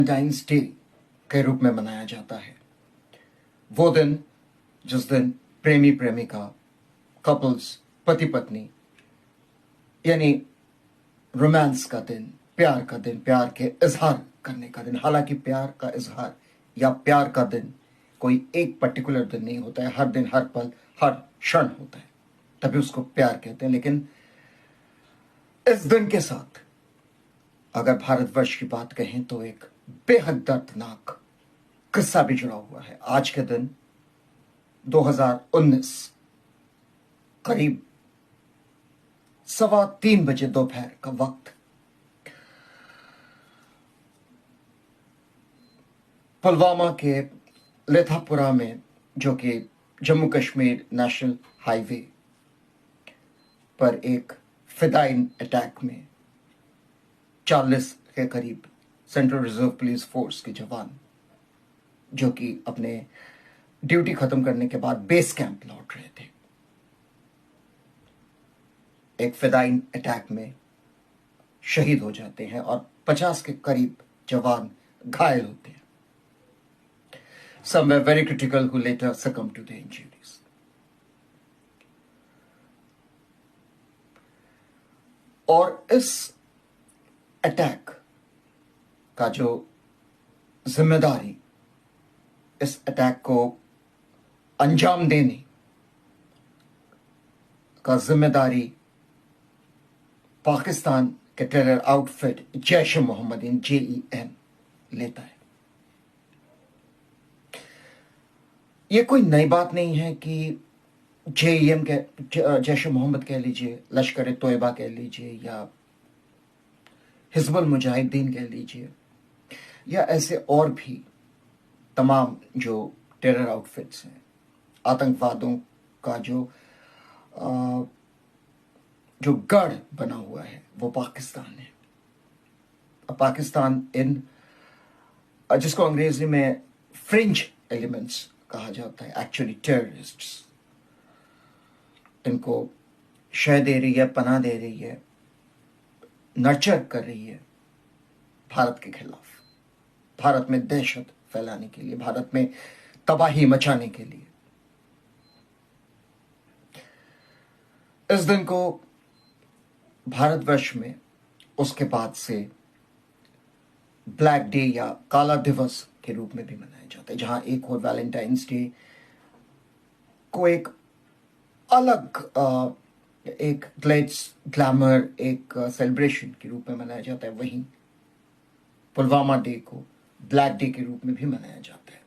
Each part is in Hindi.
वैलेंटाइंस डे के रूप में मनाया जाता है। वो दिन जिस दिन प्रेमी प्रेमिका, कपल्स, पति पत्नी यानी रोमांस का दिन, प्यार का दिन, प्यार के इजहार करने का दिन। हालांकि प्यार का इजहार या प्यार का दिन कोई एक पर्टिकुलर दिन नहीं होता है, हर दिन, हर पल, हर क्षण होता है, तभी उसको प्यार कहते हैं। लेकिन इस दिन के साथ अगर भारतवर्ष की बात कहें तो एक बेहद दर्दनाक किस्सा भी जुड़ा हुआ है। आज के दिन 2019 करीब 3:15 बजे दोपहर का वक्त पुलवामा के लेथापुरा में, जो कि जम्मू कश्मीर नेशनल हाईवे पर एक फिदाइन अटैक में 40 के करीब सेंट्रल रिजर्व पुलिस फोर्स के जवान, जो कि अपने ड्यूटी खत्म करने के बाद बेस कैंप लौट रहे थे, एक फिदाइन अटैक में शहीद हो जाते हैं और 50 के करीब जवान घायल होते हैं। Some were very critical who later succumbed to their injuries. और इस अटैक का जो जिम्मेदारी, इस अटैक को अंजाम देने का जिम्मेदारी पाकिस्तान के टेरर आउटफिट जैश ए मोहम्मद JEM लेता है। ये कोई नई बात नहीं है कि JEM के जैश ए मोहम्मद कह लीजिए, लश्कर तोयबा कह लीजिए, या हिजबुल मुजाहिदीन कह लीजिए, या ऐसे और भी तमाम जो टेरर आउटफिट्स हैं, आतंकवादों का जो गढ़ बना हुआ है वो पाकिस्तान है। अब पाकिस्तान इन जिसको अंग्रेजी में फ्रिंज एलिमेंट्स कहा जाता है, एक्चुअली टेररिस्ट्स, इनको शह दे रही है, पनाह दे रही है, नर्चर कर रही है भारत के खिलाफ, भारत में दहशत फैलाने के लिए, भारत में तबाही मचाने के लिए। इस दिन को भारतवर्ष में उसके बाद से ब्लैक डे या काला दिवस के रूप में भी मनाया जाता है, जहां एक और वैलेंटाइंस डे को एक अलग एक ग्लेट्स ग्लैमर, एक सेलिब्रेशन के रूप में मनाया जाता है, वहीं पुलवामा डे को ब्लैक डे के रूप में भी मनाया जाता है।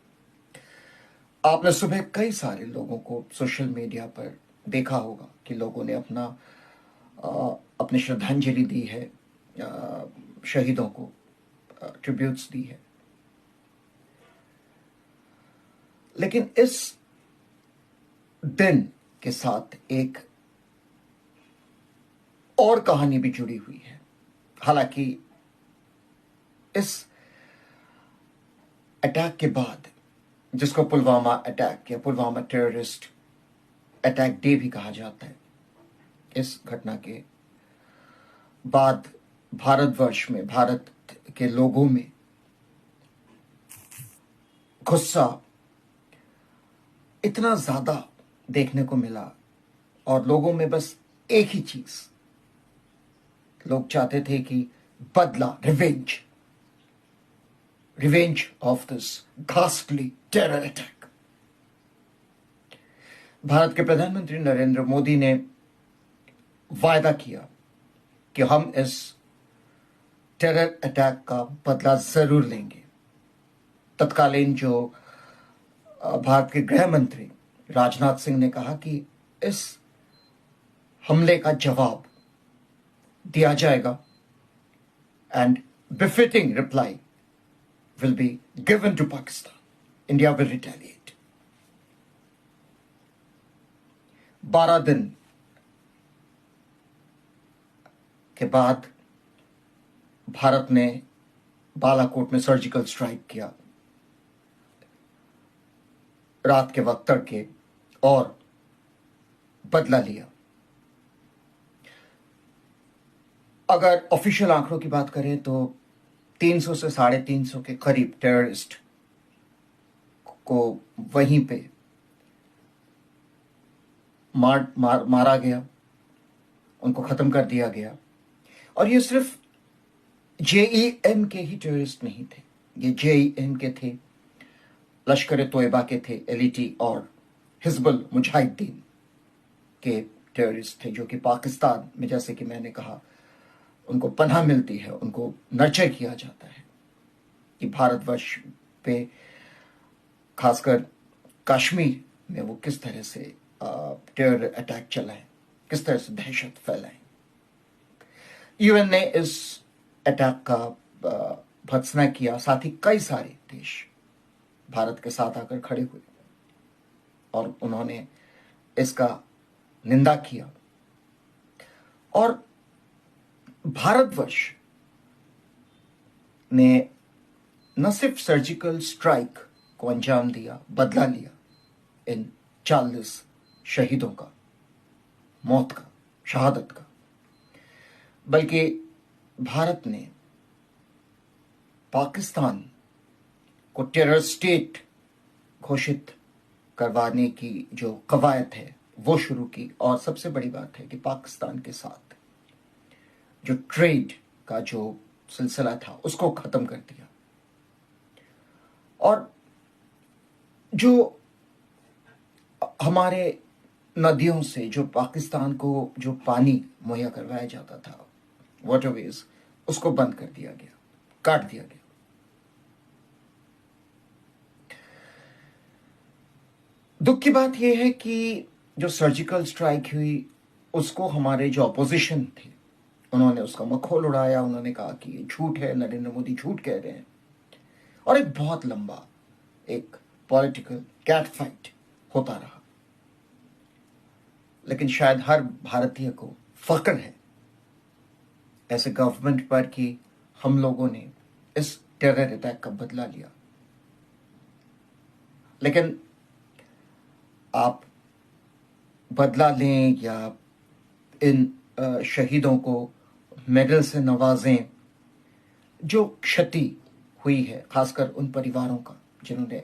आपने सुबह कई सारे लोगों को सोशल मीडिया पर देखा होगा कि लोगों ने अपनी श्रद्धांजलि दी है, शहीदों को ट्रिब्यूट्स दी है। लेकिन इस दिन के साथ एक और कहानी भी जुड़ी हुई है। हालांकि इस अटैक के बाद, जिसको पुलवामा अटैक या पुलवामा टेररिस्ट अटैक डे भी कहा जाता है, इस घटना के बाद भारतवर्ष में, भारत के लोगों में गुस्सा इतना ज्यादा देखने को मिला, और लोगों में बस एक ही चीज, लोग चाहते थे कि बदला, revenge of this ghastly terror attack. Bharat के प्रधानमंत्री नरेंद्र मोदी ने वायदा किया कि हम इस टेरर अटैक का बदला जरूर लेंगे। तत्कालीन जो भारत के गृह मंत्री राजनाथ सिंह ने कहा कि इस हमले का जवाब दिया जाएगा and befitting reply will be given to Pakistan. India will retaliate. 12 दिन के बाद भारत ने बालाकोट में सर्जिकल स्ट्राइक किया, रात के वक्त तड़के, और बदला लिया। अगर ऑफिशियल आंकड़ों की बात करें तो 300 से 350 के करीब टेररिस्ट को वहीं पे मारा गया, उनको खत्म कर दिया गया। और ये सिर्फ JEM के ही टेररिस्ट नहीं थे, ये JEM के थे, लश्कर तोयबा के थे, LET और हिजबुल मुजाहिदीन के टेररिस्ट थे, जो कि पाकिस्तान में, जैसे कि मैंने कहा, उनको पनाह मिलती है, उनको नर्चर किया जाता है कि भारतवर्ष पे, खासकर कश्मीर में, वो किस तरह से टेरर अटैक चलाएं, किस तरह से दहशत फैलाएं। UN ने इस अटैक का भर्त्सना किया, साथ ही कई सारे देश भारत के साथ आकर खड़े हुए और उन्होंने इसका निंदा किया। और भारतवर्ष ने न सिर्फ सर्जिकल स्ट्राइक को अंजाम दिया, बदला लिया इन 40 शहीदों का, मौत का, शहादत का, बल्कि भारत ने पाकिस्तान को टेरर स्टेट घोषित करवाने की जो कवायद है वो शुरू की। और सबसे बड़ी बात है कि पाकिस्तान के साथ जो ट्रेड का जो सिलसिला था उसको खत्म कर दिया। और जो हमारे नदियों से जो पाकिस्तान को जो पानी मुहैया करवाया जाता था, वाटरवेज, उसको बंद कर दिया गया, काट दिया गया। दुख की बात यह है कि जो सर्जिकल स्ट्राइक हुई उसको हमारे जो अपोजिशन थे उन्होंने उसका मखौल उड़ाया। उन्होंने कहा कि ये झूठ है, नरेंद्र मोदी झूठ कह रहे हैं, और एक बहुत लंबा एक पॉलिटिकल कैट फाइट होता रहा। लेकिन शायद हर भारतीय को फक्र है ऐसे गवर्नमेंट पर कि हम लोगों ने इस टेरर अटैक का बदला लिया। लेकिन आप बदला लें या इन शहीदों को मेडल से नवाजें, जो क्षति हुई है खासकर उन परिवारों का जिन्होंने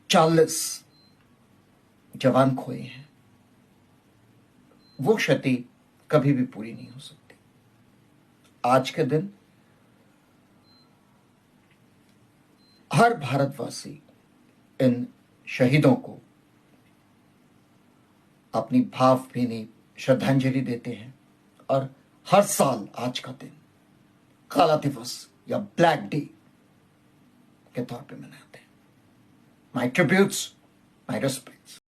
40 जवान खोए हैं, वो क्षति कभी भी पूरी नहीं हो सकती। आज के दिन हर भारतवासी इन शहीदों को अपनी भावभीनी श्रद्धांजलि देते हैं और हर साल आज का दिन काला दिवस या ब्लैक डे के तौर पे मनाते हैं। My tributes, my respect.